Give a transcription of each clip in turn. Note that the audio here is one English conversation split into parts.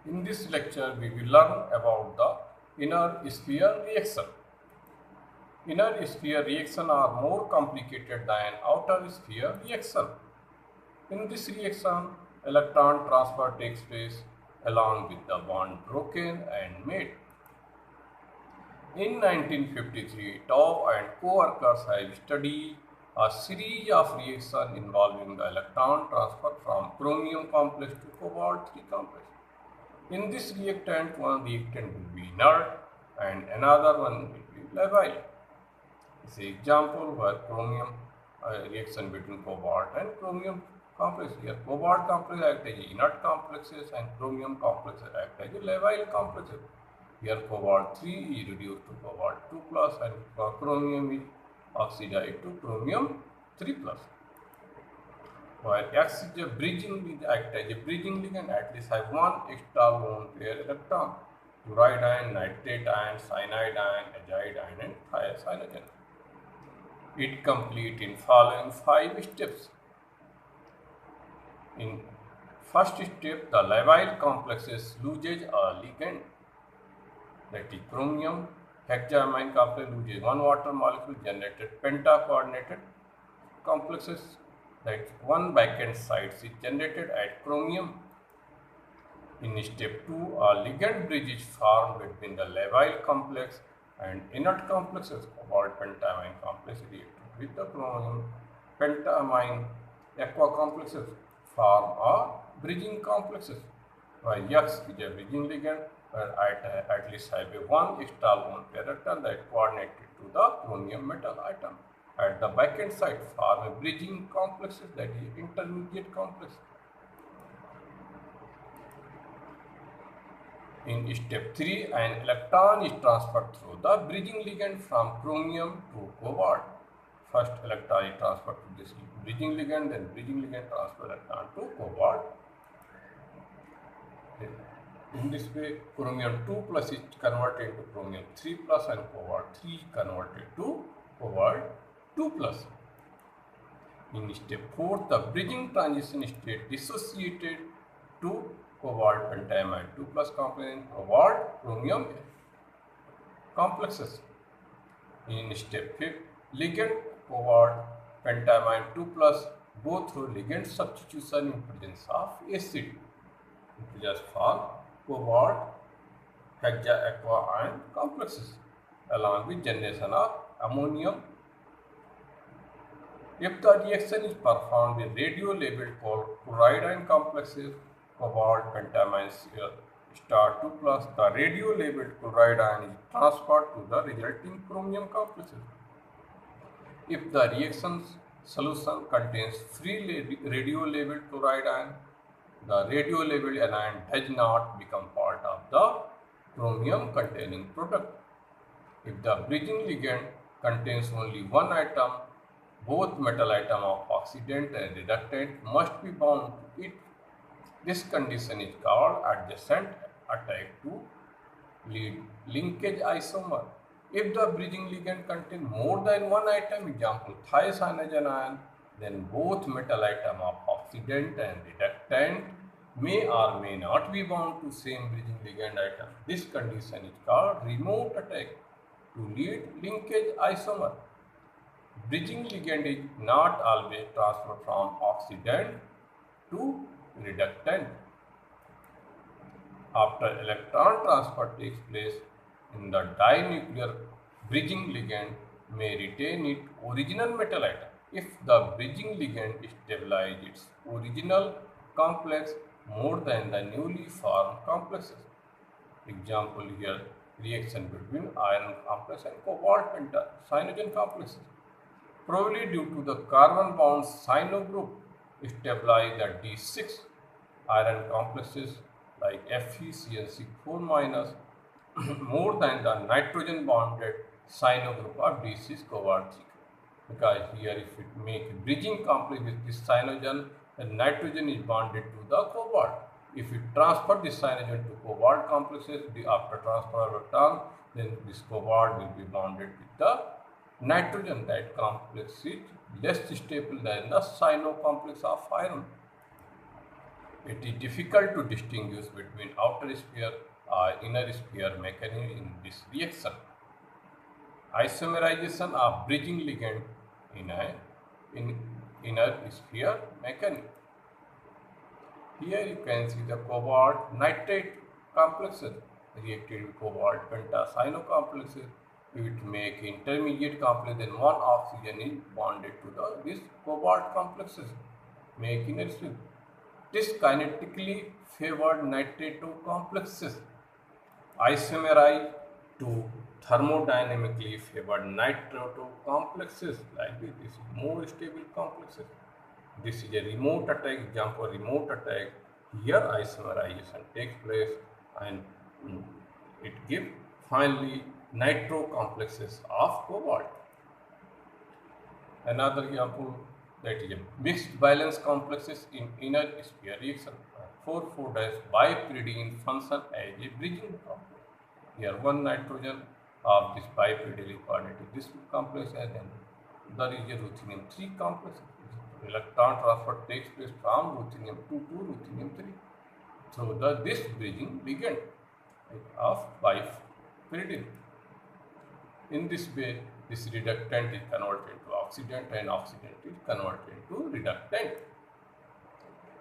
In this lecture, we will learn about the inner sphere reaction. Inner sphere reaction are more complicated than outer sphere reaction. In this reaction, electron transfer takes place along with the bond broken and made. In 1953, Tau and co-workers have studied a series of reactions involving the electron transfer from chromium complex to cobalt 3 complex. In this reactant, one reactant will be inert and another one will be labile. This is an example where chromium reaction between cobalt and chromium complex. Here cobalt complex act as inert complexes and chromium complexes act as labile complexes. Here cobalt 3 is reduced to cobalt 2 plus and chromium is oxidized to chromium 3 plus. While X is a bridging with act as a bridging ligand, at least have one extra lone pair electron. Chloride ion, nitrate ion, cyanide ion, azide ion, and thiocyanogen. It complete in following 5 steps. In first step, the labile complexes loses a ligand, that is chromium hexaamine complex loses one water molecule, generated penta-coordinated complexes, that one vacant site is generated at chromium. In step 2, a ligand bridge is formed between the labile complex and inert complexes. Cobalt pentamine complex reacted with the chromium pentamine aqua complexes form a bridging complexes. While X is a bridging ligand where at least have a one extra lone pair atom that coordinated to the chromium metal atom. At the vacant site form a bridging complexes, that is intermediate complex. In step 3, an electron is transferred through the bridging ligand from chromium to cobalt. First electron is transferred to this bridging ligand, then bridging ligand transfer electron to cobalt. In this way, chromium 2 plus is converted to chromium 3 plus and cobalt 3 is converted to cobalt 2 plus. In step 4, the bridging transition state dissociated to cobalt pentamine 2 plus complex in cobalt chromium complexes. In step 5, ligand cobalt pentamine 2 plus go through ligand substitution in presence of acid. It just form cobalt hexa-aqua ion complexes along with generation of ammonium. If the reaction is performed with radio-labeled chloride ion complexes, cobalt pentamine star 2 plus, the radio-labeled chloride ion is transferred to the resulting chromium complexes. If the reaction solution contains free radio-labeled chloride ion, the radio-labeled anion does not become part of the chromium containing product. If the bridging ligand contains only one atom, both metal atom of oxidant and reductant must be bound to it. This condition is called adjacent attack to lead linkage isomer. If the bridging ligand contains more than one atom, example thiocyanogen ion, then both metal atom of oxidant and reductant may or may not be bound to same bridging ligand atom. This condition is called remote attack to lead linkage isomer. Bridging ligand is not always transferred from oxidant to reductant. After electron transfer takes place in the dinuclear, bridging ligand may retain its original metal atom if the bridging ligand stabilizes its original complex more than the newly formed complexes. Example here, reaction between iron complex and cobalt cyanogen complexes. Probably due to the carbon bond cyano group stabilized at D6 iron complexes like FeCnC4 minus more than the nitrogen bonded cyano group of D6 cobalt 3. Because here if it make bridging complex with this cyanogen, then nitrogen is bonded to the cobalt. If it transfer this cyanogen to cobalt complexes, after transfer of electron, then this cobalt will be bonded with the nitrogen. That complex is less stable than the cyano complex of iron. It is difficult to distinguish between outer sphere or inner sphere mechanism in this reaction. Isomerization of bridging ligand in a in inner sphere mechanism. Here you can see the cobalt nitrate complexes reacted with cobalt pentasino complexes. It make intermediate complex, then one oxygen is bonded to this cobalt complexes, making it swing. This kinetically favored nitrato complexes isomerize to thermodynamically favored nitrato complexes like this. This is more stable complexes. This is a remote attack, example remote attack. Here isomerization takes place and it gives finally nitro complexes of cobalt. Another example, that is a mixed valence complexes in inner sphere reaction. 4,4 bipyridine function as a bridging complex. Here one nitrogen of this bipyridyl is called this complex, and then there is a ruthenium 3 complex. Electron transfer takes place from ruthenium 2 to ruthenium 3. So this bridging ligand of bipyridyl. In this way, this reductant is converted to oxidant and oxidant is converted to reductant.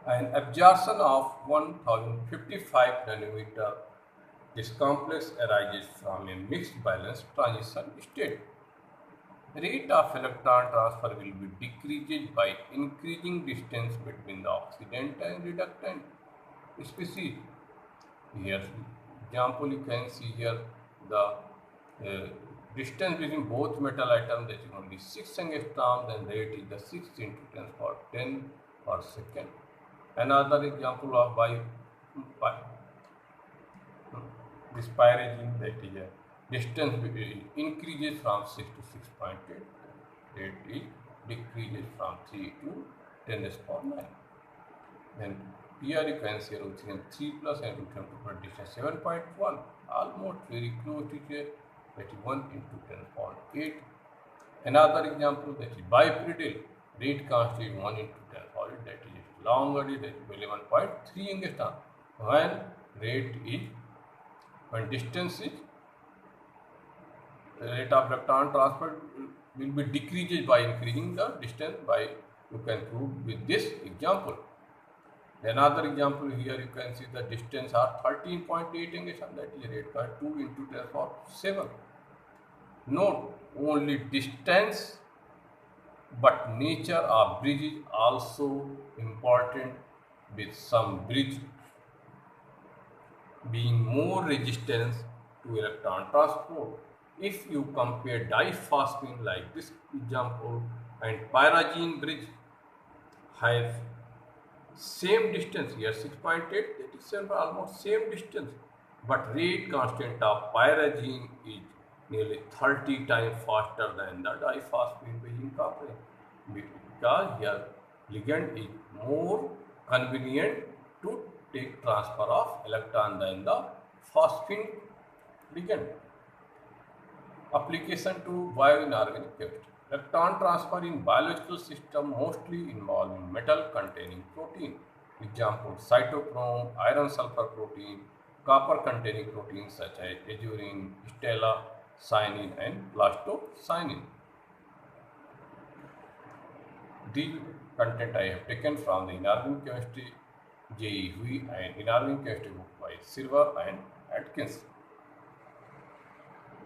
An absorption of 1055 nanometer, this complex arises from a mixed valence transition state. Rate of electron transfer will be decreased by increasing distance between the oxidant and reductant species. Here, example you can see here the distance between both metal atoms, that is only 6 angstrom, then rate is the 6 into 10 power 10 per second. Another example of this pyrazine, that is a distance increases from 6 to 6.8, rate is decreases from 3 to 10 to the power 9. Then here you can see ruthenium 3 plus and ruthenium 2 plus distance 7.1, almost very close to here, that is 1 into 10 to the power 8. Another example, that is bipyridyl, rate constant 1 into 10 to the power 8, that is longer, that is 11.3 angstrom. When distance is, the rate of electron transfer will be decreased by increasing the distance by, you can prove with this example. Another example, here you can see the distance are 13.8 angstrom, that is rate by 2 into 10 to the power 7. Note, only distance but nature of bridge is also important, with some bridge being more resistant to electron transport. If you compare diphosphine like this example and pyrazine bridge have same distance, here 6.8, that is almost same distance, but rate constant of pyrazine is nearly 30 times faster than the diphosphine bridging complex, because here ligand is more convenient to take transfer of electron than the phosphine ligand. Application to bioinorganic chemistry. Electron transfer in biological system mostly involving metal containing protein. Example, cytochrome, iron sulfur protein, copper containing proteins such as azurin, stella, cyanine and plastocyanine. These content I have taken from the inorganic chemistry JEE and inorganic chemistry book by Silver and Atkins.